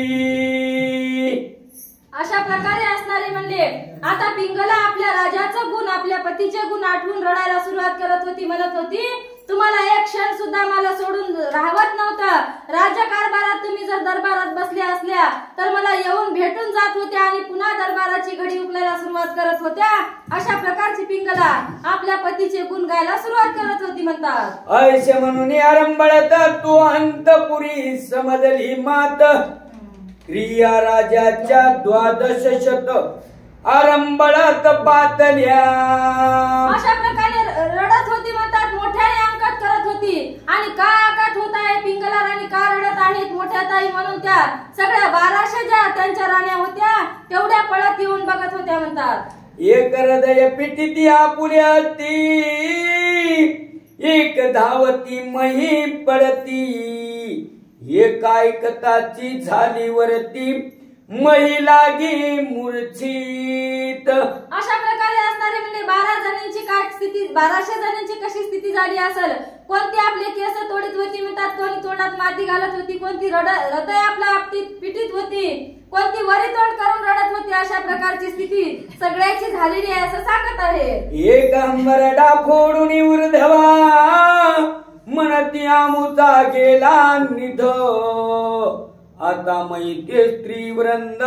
अशा प्रकारे असणारे म्हणले. आता पिंगला आपल्या राजाचा गुण, आपल्या पतीचे गुण आठवून रडायला सुरुवात करत होती. म्हणत होती, तुम्हाला एक क्षण सुद्धा मला सोडून राहवत नव्हतं. राज्य कारभारात तुम्ही जर दरबारात बसल्या असल्या तर मला येऊन भेटून जात होत्या आणि पुन्हा दरबाराची घडी उकलायला सुरुवात करत होत्या. अशा प्रकारची पिंगला आपल्या पतीचे गुण गायला सुरुवात करत होती म्हणतात. ऐसे म्हणून आरंभळत तो अंतपुरी समजली मात. क्रिया राजाच्या 12 शत आरंभळत पातल्या. अशा प्रकारे रडत होती म्हणतात. मोठ्याने अंकात करत होती. आणि का अंकात होत आहे पिंगला राणी, का रडत आहेत मोठ्या ताई म्हणून त्या सगळ्या 1200 ज्या त्यांच्या राण्या होत्या तेवढ्या पळत येऊन बघत होत्या म्हणतात. एक हृदय पिटिती आपुल्या ती, एक धावती मही पडती. एक ऐकताची झाली वरती, महिलागी मूर्छित. अशा प्रकारे असणारे म्हणजे 12 जणांची काय स्थिती, 1200 जणांची कशी स्थिती झाली असेल. कोणती आपले केस तोडीत होती म्हणतात, कोणी तोंडात माती घालत होती, कोणती हृदय आपल्या आपटीत पिटीत होती, कोणती वरी तोंड करून रडत होती. अशा प्रकारची स्थिती सगळ्याची झालेली आहे असं सांगत आहे. एक अंबरडा फोडून उर्धवा, म्हणती आमुचा गेला निध. आता मैते स्त्री वृंद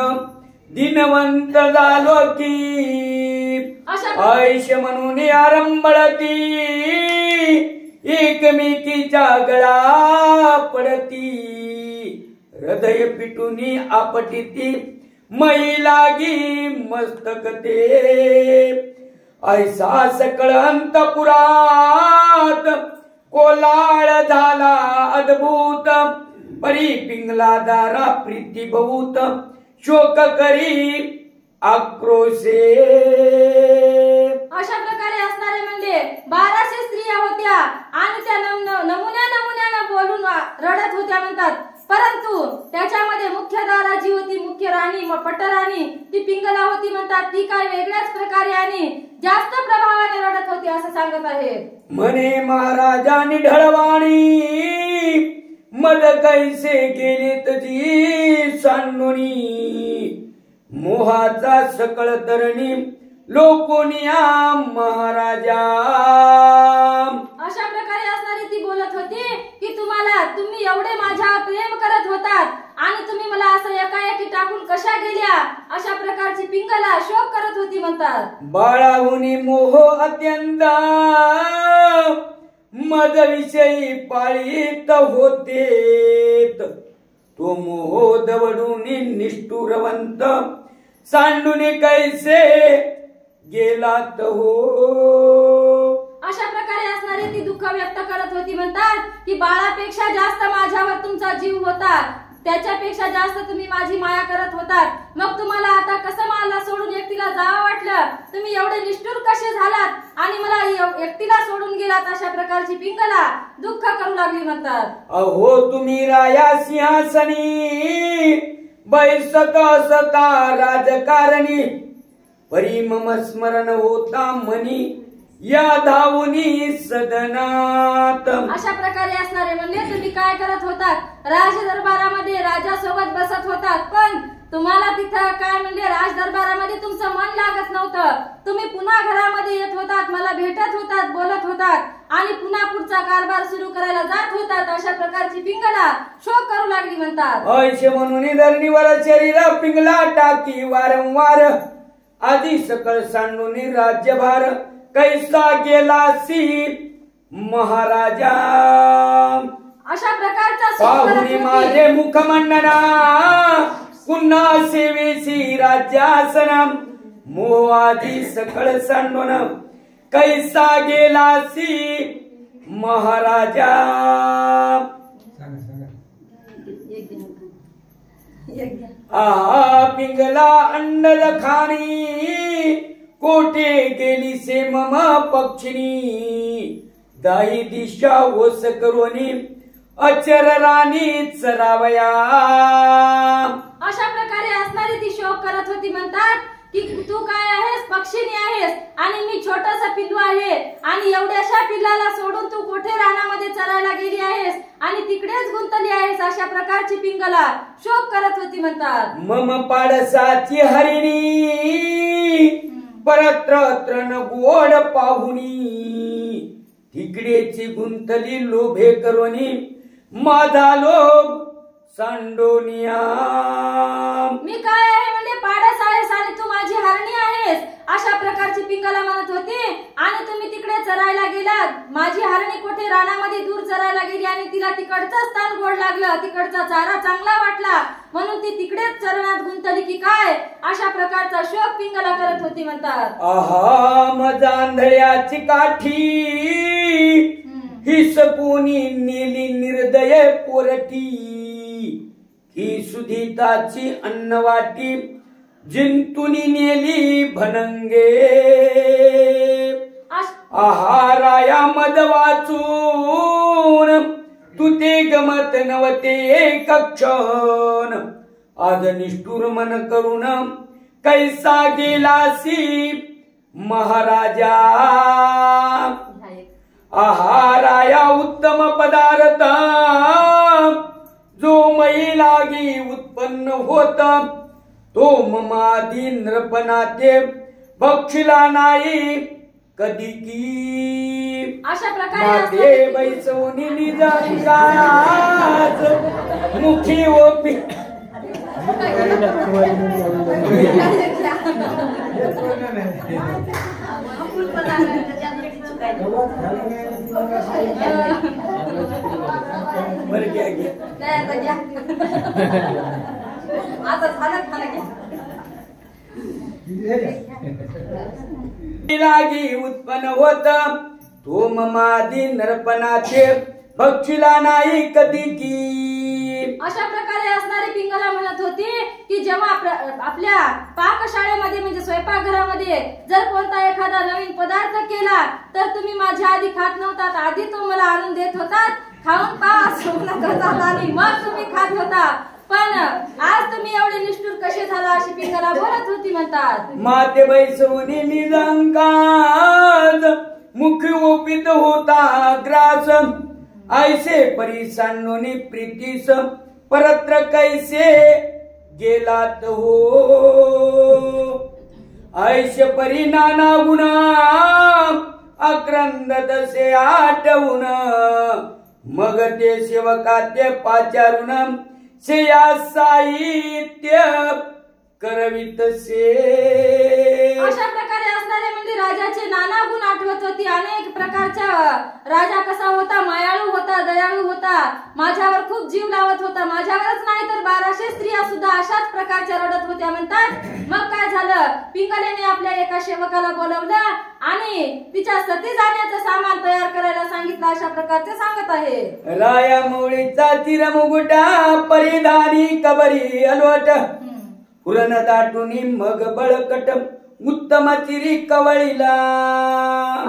दिनवंत झालो की. ऐश म्हणून आरंभळती, एकमेकीच्या गळा पडती. हृदय पिटूनी आपटिती, महिलागी मस्तक ते. ऐसा सकळ अंतपुरात कोलाळ झाला अद्भुत. परी पिंगला दारा प्रीती बहुत, शोक करी आक्रोशे. अशा प्रकारे असणारे म्हणजे 1200 स्त्रिया होत्या आणि त्या नमुन्यानं बोलून रडत होत्या म्हणतात. परंतु त्याच्यामध्ये मुख्य दारा जी होती, मुख्य राणी पटराणी, ती पिंगला होती म्हणतात. ती काय वेगळ्याच प्रकारे आणि जास्त प्रभावाने रडत होती असं सांगत आहे. म्हणे महाराजांनी ढळवाणी, मद कैसे गेले तुझी सांडोनी. मोहाचा सकळ तरणी लोकोनिया महाराजा. अशा प्रकारे असणारी ती बोलत होती की तुम्ही एवढे माझ्यावर प्रेम करत होतात आणि तुम्ही मला असं एकाएकी टाकून कशा गेल्या. अशा प्रकारची पिंगला शोक करत होती म्हणतात. बाळाहुनी मोह अत्यंत, मद विषयी पाळीत होते. तो मोह दवडून निष्ठुरवंत, सांडून कैसे गेलात हो. अशा प्रकारे असणारी ती दुःख व्यक्त करत होती म्हणतात की बाळापेक्षा जास्त माझ्यावर तुमचा जीव होता, त्याच्यापेक्षा जास्त तुम्ही माझी माया करत होतात. मग तुम्हाला आता कसं मला सोडून एकटीला जावं वाटलं. तुम्ही एवढे निष्ठुर कसे झालात आणि मला एकटीला सोडून गेलात. अशा प्रकारची पिंगला दुःख करू लागली म्हणतात. अहो तुम्ही राया सिंहासनी, बैसत असता राजकारणी. परी मम स्मरण होता मनी, या धावुनी सदनात. अशा प्रकारे असणारे म्हणले तुम्ही काय करत होतात. राज दरबारामध्ये राजा सोबत बसत होतात, पण तुम्हाला तिथं काय म्हणले राज दरबारामध्ये तुमचं मन लागत नव्हतं. तुम्ही पुन्हा घरामध्ये येत होतात, मला भेटत होतात, बोलत होतात आणि पुन्हा पुढचा कारभार सुरू करायला जात होतात. अशा प्रकारची पिंगला शोक करू लागली म्हणतात. ऐशे म्हणून धरणीवर शरीर पिंगला टाकी वारंवार. आधी सकळ सांडून राज्यभार, कैसा गेलासी महाराजा. अशा प्रकारचा पाहुणी माझे मुखमंडना, पुन्हा सेवेसी राज्यासन. मोहादी सकळ सांडून कैसा गेलासी महाराजा. आ पिंगला अंडल खाणी, कोठे गेली से मम पक्षिणी. दाही दिशा ओस करोनी, अचर राणी चरावया. अशा प्रकारे असणारी ती शोक करत होती म्हणतात की तू काय आहेस पक्षिणी आहेस आणि मी छोटासा पिल्लू आहे आणि एवढ्याशा पिल्लाला सोडून तू कुठे रानामध्ये चरायला गेली आहेस आणि तिकडेच गुंतली आहेस, अशा प्रकारची पिंगला शोक करत होती म्हणतात. मम पाडसाची हरिणी परत्र न गोड पाहुणी, तिकडेची गुंतली लोभे करोनी माझा लोभ सांडोनिया. मी काय आहे म्हणजे पाडस आहेस आणि तू माझी हरणी आहेस, अशा प्रकारची पिंगला म्हणत होती. आणि तुम्ही तिकडे चरायला गेलात, माझी हरणी कुठे रानामध्ये दूर चरायला गेली आणि तिला तिकडचं स्थान गोड लागलं, तिकडचा चारा चांगला वाटला म्हणून ती तिकडेच चरणात गुंतली की काय, अशा प्रकारचा शोक पिंगला करत होती म्हणतात. आहा माझा आंधळ्याची काठी ही सपोनी नेली निर्दय पोरटी, ही सुधीताची अन्नवाटी जिंतुनी नेली भनंगे. आहाराया मद वाचून तू ते गमत नवते एक क्षण, आज निष्ठुर मन करून कैसा गेलासी महाराजा. आहाराया उत्तम पदार्थ जो मैलागी उत्पन्न होत, तो ममादी नृपनाते भक्षिला नाही कधी की. अशा प्रकारे बैसवणी निजाच मुखी ओपी बरं घ्या घ्या आता झालं खाणं घ्या. लागी उत्पन्न होत तो ममादी नरपणाचे भक्षिला नाही कधी की. अशा प्रकारे असणारी पिंगला म्हणत होती की जेव्हा आपल्या पाकशाळेमध्ये म्हणजे स्वयंपाकघरामध्ये जर कोणता एखादा नवीन पदार्थ केला तर तुम्ही माझ्या आधी खात नव्हतात, आधी तो मला आणून देत होतात, खाऊन पहा स्वप्न करतात आणि मग तुम्ही खात होता, पण आज तुम्ही एवढे निष्ठुर कसे झाला, अशी पिंगला बोलत होती म्हणतात. माते बैसवणी निरंकाज मुख ओपित होता ग्रास, ऐसे परिसांनी प्रीतीस परत्र कैसे गेलात हो. ऐसे परी नाना गुणा अक्रंद तसे आठवून, मग ते सेवकाते पाचारून सेया साहित्य करवितसे. अशा प्रकारे असणारे म्हणजे राजाचे नाना गुण आठवत होती. अनेक प्रकारच्या राजा कसा होता, मायाळू होता, दयाळू होता, माझ्यावर खूप जीव लावत होता, माझ्यावरच नाही तर 1200 स्त्रिया सुद्धा अशाच प्रकारच्या रडत होत्या म्हणतात. मग काय झालं, पिंगलेने आपल्या एका सेवकाला बोलवलं आणि तिच्या सती जाण्याचं सामान तयार करायला सांगितलं, अशा प्रकारचे सांगत आहे. राया मोळीचा चिरमुगुटा परिधानी कबरी अलवट, पुरण दाटुनी मग बळकट उत्तम चिरी कवळीला.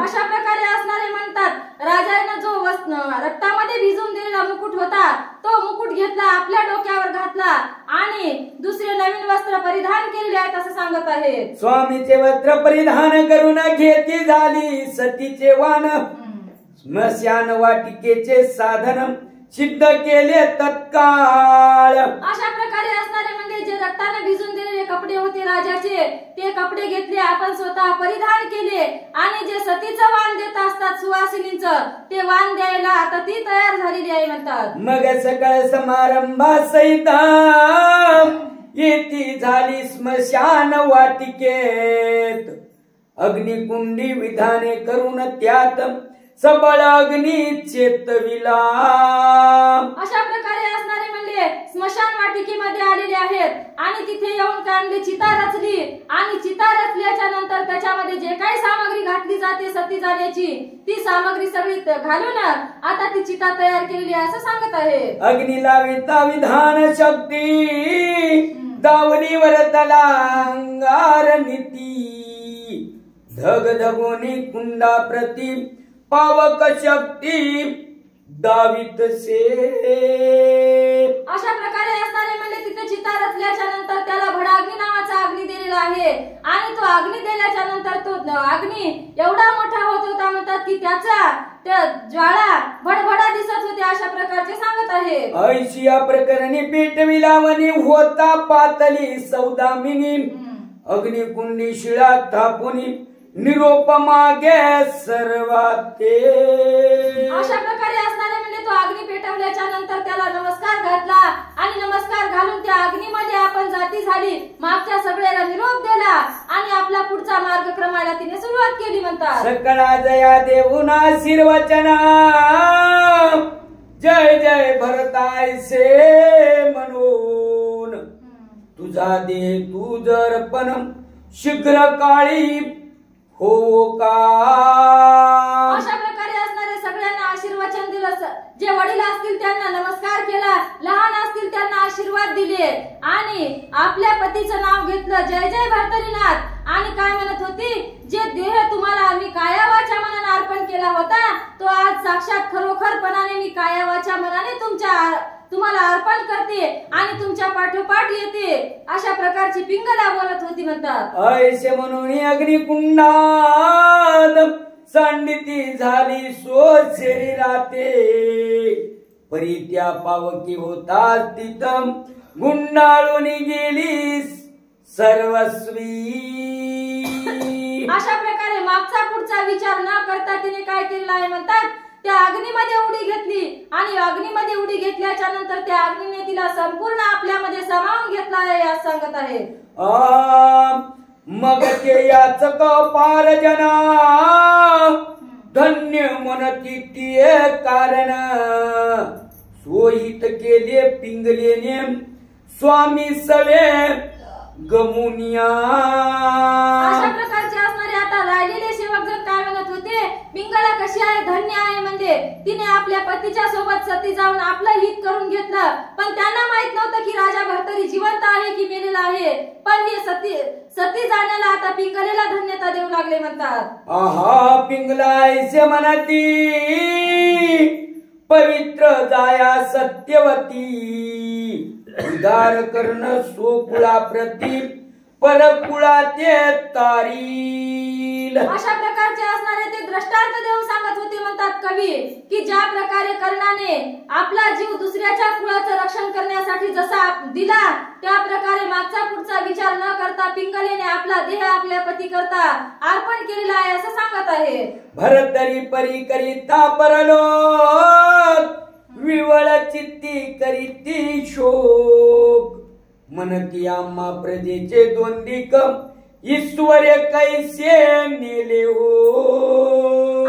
अशा प्रकारे असणारे म्हणतात राजाने जो रक्तामध्ये भिजून दिलेला मुकुट होता तो मुकुट घेतला, आपल्या डोक्यावर घातला आणि दुसरे नवीन वस्त्र परिधान केलेले आहेत असं सांगत आहे. स्वामीचे वस्त्र परिधान करून घेती झाली सतीचे वान, स्मशान वाटिकेचे साधन सिद्ध केले तत्काळ. अशा प्रकारे असणारे म्हणजे जे रक्ताने भिजून दिलेले कपडे होते राजाचे, ते कपडे घेतले, आपण स्वतः परिधान केले आणि जे सतीचं वाण देत असतात सुवासिनींचं, ते वाण द्यायला आता ती तयार झालेली आहे म्हणतात. मग सकळ समारंभा सहित येती झाली स्मशान वाटिकेत, अग्निकुंडी विधाने करून त्यात सबळ अग्नी चेतविला. अशा प्रकारे असणारे म्हणजे स्मशान वाटिकेमध्ये आलेले आहेत आणि तिथे येऊन कांडे चिता रचली आणि चिता रचल्याच्या नंतर त्याच्यामध्ये जे काही सामग्री घातली जाते सती जाण्याची, ती सामग्री सगळी घालून आता ती चिता तयार केलेली आहे असं सांगत आहे. अग्नी लाविता विधान शक्ती दावलीवर तला अंगार नीती, धग धगोनी कुंडा प्रति पावक शक्ती दावितसे. अशा प्रकारे असणारे म्हणजे तिथे चिता रचल्याच्या नंतर त्याला भडाग्नी नावाचा अग्नी दिलेला आहे आणि तो अग्नी दिल्याच्या नंतर तो अग्नी एवढा मोठा होत होता म्हणतात की त्याचा त्या ज्वाळा भडभडा दिसत होते. अशा प्रकारचे सांगत आहे. ऐशी या प्रकरणी पेटविलावणी होता पातली सौदामिनी अग्निकुंडी शिळा थापुनी निरोप मागे सर्वाते. अशा प्रकारे असणारे म्हणजे तो अग्नी पेटवल्याच्या नंतर त्याला नमस्कार घातला आणि नमस्कार घालून त्या अग्नीमध्ये आपण जाती झाली. मागच्या सगळ्याला निरोप दिला आणि आपला पुढचा मार्गक्रमाला तिने सुरुवात केली म्हणतात. सकळा जया देऊन आशीर्वचना जय जय भरतायसे म्हणून तुझा दे तू जर पण शीघ्र काळी हो का. अशा प्रकारे असणारे सगळ्यांना आशीर्वचन दिलं. जे वडील असतील त्यांना नमस्कार केला, लहान असतील त्यांना आशीर्वाद दिले आणि आपल्या पतीचं नाव घेतलं जय जय भर्तरीनाथ. आणि काय म्हणत होती, जे देह तुम्हाला आम्ही कायावाच्या मनाने अर्पण केला होता तो आज साक्षात खरोखरपणाने मी कायावाच्या मनाने तुम्हाला अर्पण करते आणि तुमच्या पाठोपाठ येते. अशा प्रकारची पिंगला बोलत होती म्हणतात. ऐसे म्हणून अग्निकुंडात सांडिती झाली सो शरीराते परी त्या पावकी होता तिथं गुंडाळून गेली सर्वस्वी. अशा प्रकारे मागचा पुढचा विचार न करता तिने काय केलेला आहे म्हणतात, त्या अग्नीमध्ये उडी घेतली आणि अग्नीमध्ये उडी घेतल्याच्या नंतर त्या अग्नीने तिला संपूर्ण आपल्यामध्ये सामावून घेतला आहे असं सांगत आहे. मग ते याचक पार जना धन्य म्हणती ते कारण सोहित केले पिंगलेने स्वामी सवे गमुनिया. अशा प्रकारचे असणारे आता राहिलेले सेवक जण काय म्हणत होते, पिंगला कशी आहे, धन्य आहे. म्हणजे तिने आपल्या पतीच्या सोबत सती जाऊन आपलं हित करून घेतलं. पण त्यांना माहित नव्हतं की राजा भर्तरी जिवंत आहे की मेलेला आहे. पण हे सती जाण्याला आता पिंगलेला धन्यता देऊ लागले म्हणतात. आहा पिंगला ऐसे म्हणती पवित्र जाया सत्यवती उदार कर्ण सोकुळा प्रति परकुळा ते तारील. अशा प्रकारचे असणारे ते दृष्टांत देऊन सांगत होते म्हणतात कवी की ज्या प्रकारे कर्णाने आपला जीव दुसऱ्याच्या कुळाचं रक्षण करण्यासाठी जसा दिला त्या प्रकारे मागचा पुढचा विचार न करता पिंगलेने आपला देह आपल्या पती करता अर्पण केलेला आहे असं सांगत आहे. भरतरी परी करिता परलोक विवळ चित्ती करीती शोक म्हणती आम्हा प्रजेचे दोन दिक ईश्वर कैसे नेले हो.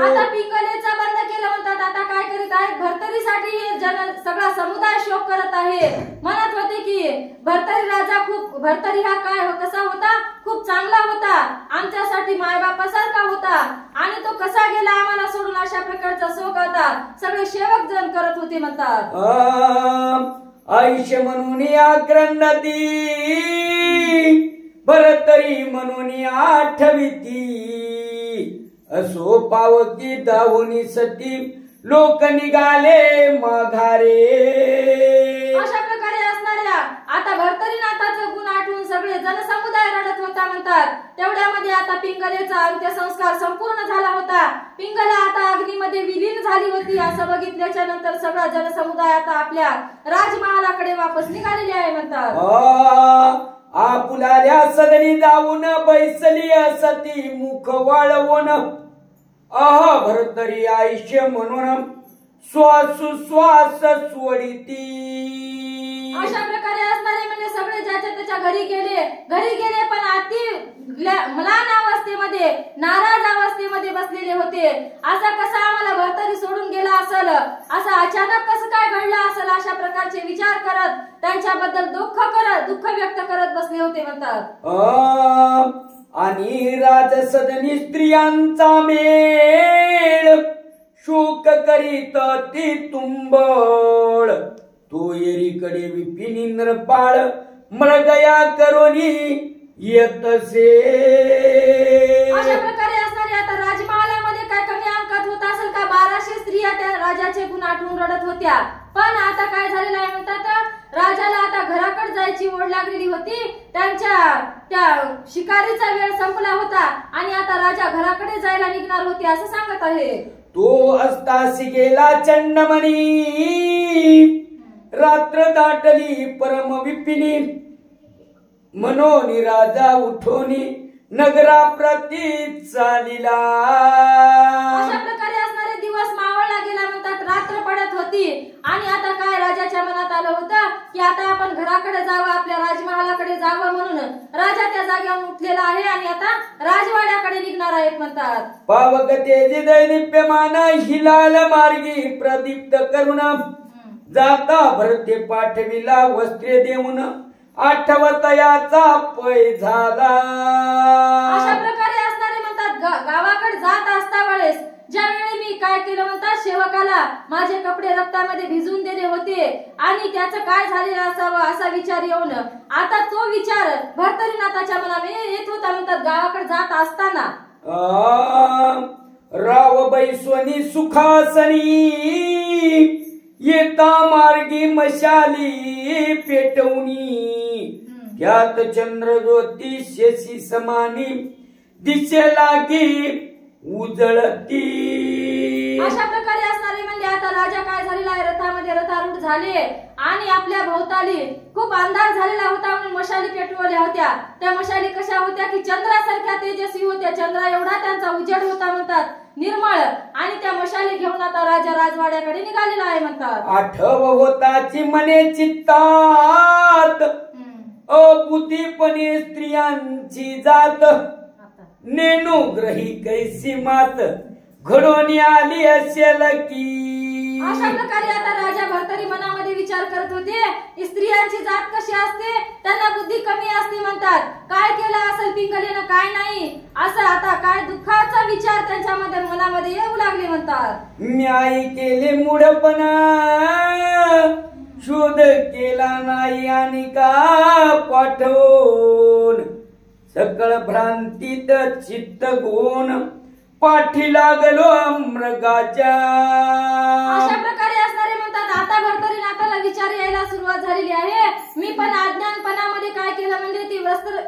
आता पिंगलेचा बंद केलं म्हणतात. आता काय करीत आहेत, भर्तरीसाठी हे सगळा समुदाय शोक करत आहे. म्हणत होते की भर्तरी हा काय कसा होता, खूप चांगला होता, आमच्यासाठी मायबापासारखा होता आणि तो कसा गेला आम्हाला सोडून. अशा प्रकारचा शोक होता सगळे सेवक जण करत होते म्हणतात. आयुष्य म्हणून आक्रंदती भरतरी म्हणून आठविती असो पावकी दावणी सती लोक निघाले माघारे. अशा प्रकारे असणाऱ्या आता भर्तरीनाथाचं गुण आठवून सगळे जनसमुदाय रडत होता म्हणतात. तेवढ्यामध्ये आता पिंगलेचा अंत्यसंस्कार संपूर्ण झाला होता. पिंगला आता अग्नीमध्ये विलीन झाली होती. असं बघितल्याच्या नंतर सगळा जनसमुदाय आता आपल्या राजमहालाकडे वापस निघालेले आहे म्हणतात. आपुलाल्या सदनी जाऊन बैसली असती मुख वाळवून भरतरी आयुष्य म्हणून श्वास सोडिती. अशा प्रकारे असणारे म्हणजे सगळे ज्याच्या त्याच्या घरी गेले पण अति म्लान अवस्थेमध्ये नाराज अवस्थेमध्ये बसलेले होते. असा कसा आम्हाला भरतरी सोडून गेला असेल, असं अचानक कसं काय घडलं असेल, अशा प्रकारचे विचार करत त्यांच्याबद्दल दुःख व्यक्त करत बसले होते म्हणतात. आणि राजसदनी स्त्रियांचा मेळ शोक करीत ती तुंबळ तो एरीकडे विपिन इंद्रपाळ मृगया करोनी येतसे. अशा प्रकारे असणारे आता राजमहालामध्ये काय कमी अंकात होत असेल का 1200 स्त्रिया त्या राजाचे गुण आठवून लागलेली होती, त्यांच्या त्या शिकारीचा वेळ संपला होता आणि आता राजा घराकडे जायला निघणार होते असं सांगत आहे. तो असतासी गेला चंडमणी, रात्र दाटली परम विपिनी, मनोनी राजा उठोनी नगराप्रती चालिला. अशा प्रकारे असणारे दिवस मावळला गेला म्हणतात, रात्र पडत होती आणि आता काय राजाच्या मनात आलं होतं की आता आपण घराकडे जावं, आपल्या राजमहालाकडे जावं, म्हणून राजा त्या जागेवरून उठलेला आहे आणि आता राजवाड्याकडे निघणार आहेत म्हणतात. पावक तेजी दैदिप्यमान हिलाल मार्गी प्रदीप्त करुण, जाता भरते पाठविला वस्त्रे देऊन, आठवतयाचा पै झाला. अशा प्रकारे असणारे म्हणतात गावाकडे जात असता वेळेस ज्यावेळी मी काय केलं म्हणतात, सेवकाला माझे कपडे रक्तामध्ये भिजवून दिले होते आणि त्याचं काय झालेलं असावं असा विचार येऊन आता तो विचार भर्तरीनाथाच्या मनामध्ये येत होता म्हणतात गावाकडे जात असताना. राव बैसवनी सुखासनी, येता मार्गी मशाली पेटवणी, त्यात चंद्र ज्योती शशी समानी, दिसे लागी उजळती. अशा प्रकारे असणारे म्हणजे आता राजा काय झालेला आहे, रथामध्ये रथारूढ झाले आणि आपल्या भोवताली खूप अंधार झालेला होता म्हणून मशाली पेटवल्या होत्या. त्या मशाली कशा होत्या की चंद्रासारख्या तेजस्वी होत्या, चंद्रा एवढा त्यांचा उजेड होता म्हणतात, निर्मळ, आणि त्या मशाली घेऊन आता राजा राजवाड्याकडे निघालेला आहे म्हणतात. आठव होताची मने चित्तात, अबुद्धीपणे स्त्रियांची जात, नेणू ग्रही कैसी मात, घडोनी आली असेल की. अशा प्रकारे आता राजा भर्तरी मनामध्ये विचार करत होते, स्त्रियांची जात कशी असते, त्यांना बुद्धी कमी असते म्हणतात, काय केलं असेल पिंगलेनं काय नाही असं आता काय दुःखाचा विचार त्यांच्या मनामध्ये येऊ लागले म्हणतात. न्याय केले मूढपणा, शोध केला नाही आणि का पाठवून, सकळ भ्रांतीत चित्त गुण, पाठी लागलो मृगाच्या. अशा प्रकारे असणारे म्हणतात आता भर्तरीनाथाला विचार यायला सुरुवात झालेली आहे, मी पण अज्ञानपणामध्ये काय केलं म्हणजे ती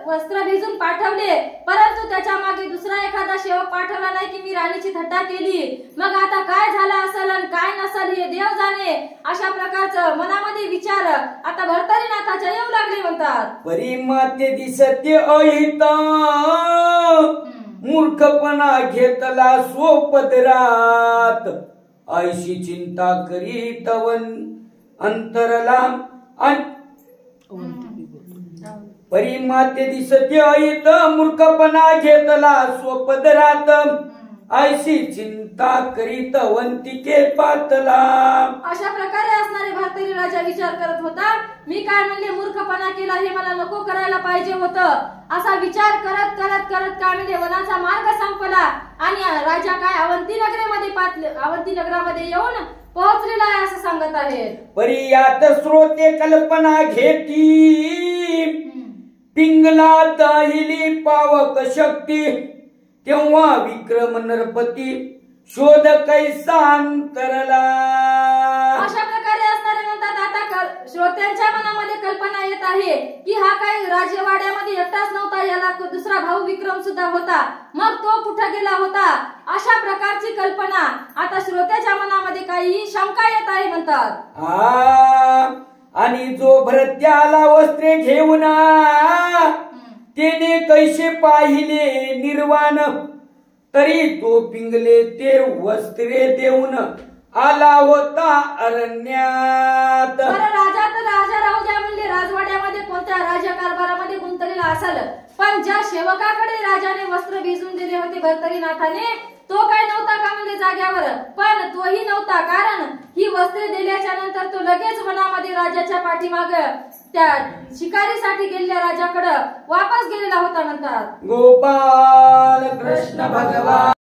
वस्त्र भिजून पाठवले, परंतु त्याच्या मागे दुसरा एखादा सेवक पाठवला नाही की मी राणीची थट्टा केली, मग आता काय झालं असेल आणि काय नसेल हे देव जाणे. अशा प्रकारचं मनामध्ये विचार आता भर्तरीनाथाच्या येऊ लागले म्हणतात. परी माते दिसते अहिता, मूर्खपणा घेतला स्वपदरात, आयशी चिंता करीत अंतरला, परी माते दिसते अहित, मूर्खपणा घेतला स्वपदरात, आयशी चिंता करीत वंतिके पातला. अशा प्रकारे असणारे भर्तरी राजा विचार करत होता, मी काय म्हणले मूर्खपणा केला हे मला नको करायला पाहिजे होतं, असा विचार करत करत करत काय म्हणजे वनाचा मार्ग संपला आणि राजा काय अवंती नगरामध्ये येऊन पोहोचलेला आहे असं सांगत आहेत. परी यात श्रोते कल्पना घेती, पिंगला दाहिली पावक शक्ती, तेव्हा विक्रम नरपती शोध कैसा अंतरला. अशा प्रकारे असणारे म्हणतात आता श्रोत्यांच्या मनामध्ये कल्पना येत आहे की हा काही राजवाड्यामध्ये एकटाच नव्हता, याला दुसरा भाऊ विक्रम सुद्धा होता, मग तो कुठे गेला होता, अशा प्रकारची कल्पना आता श्रोत्याच्या मनामध्ये काही शंका येत आहे म्हणतात. आणि जो भरत्याला वस्त्रे घेऊन, तेने कैसे पाहिले निर्वाण, तरी तो पिंगले ते वस्त्रे देऊन आला होता अरण्यात. राजा तर राजा राहू द्या म्हणजे राजवाड्यामध्ये कोणत्या राज्यकारभारामध्ये गुंतलेला असाल, पण ज्या सेवकाकडे राजाने वस्त्र भिजून दिले होते भर्तरीनाथाने, तो काय नव्हता का म्हणजे जाग्यावर, पण तोही नव्हता, कारण ही वस्त्रे दिल्याच्या नंतर तो लगेच वनामध्ये राजाच्या पाठीमाग त्या शिकारीसाठी गेलेल्या राजाकडे वापस गेलेला होता म्हणतात. गोपाल कृष्ण भगवान.